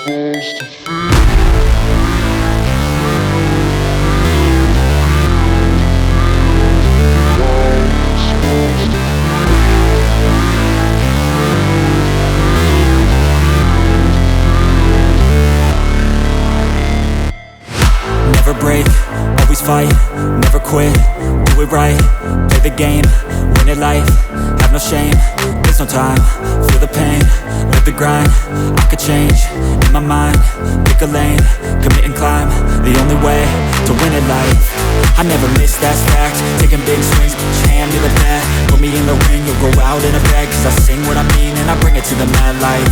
Never break, always fight, never quit, do it right, play the game, win it life, have no shame, there's no time, feel the pain, live the grind, I could change, in my mind, pick a lane, commit and climb, the only way to win it life, I never miss, that's fact, taking big swings, put your hand to the bat, put me in the ring, you'll go out in a bag, cause I sing what I mean and I bring it to the mad light,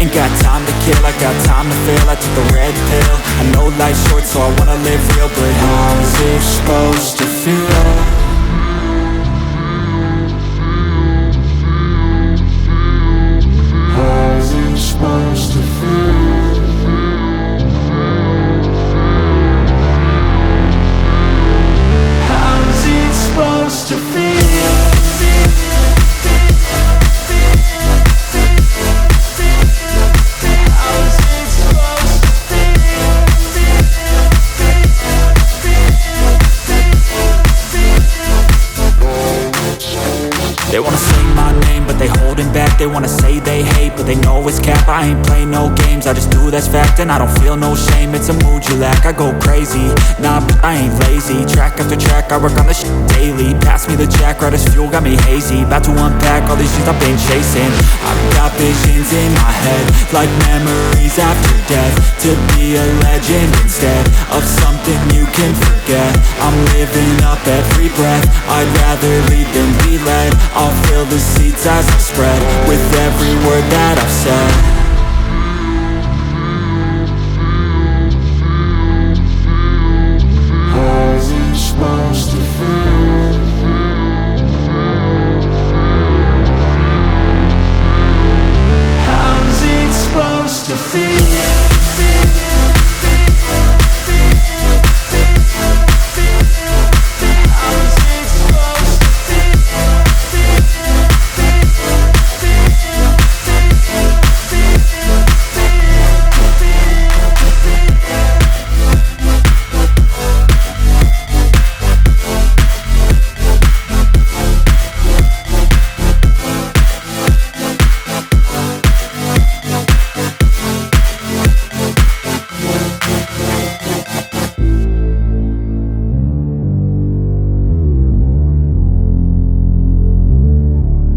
ain't got time to kill, I got time to feel, I took the red pill, I know life's short so I wanna live real, but how's it supposed to feel? How's it supposed to feel? How's it supposed to feel? They wanna say my name, but they holding back. They wanna say they hate, but they know it's cap. I ain't play no games, I just do that's fact. And I don't feel no shame, it's a mood you lack. I go crazy, nah, but I ain't lazy. Track after track, I work on this shit daily. Pass me the jack, right as fuel, got me hazy. About to unpack all these things I've been chasing. I've got visions in my head, like memories after death. To be a legend instead of something you can forget. I'm living up every breath, I'd rather lead than be led. I'll fill the seats as I spread with every word that I've said.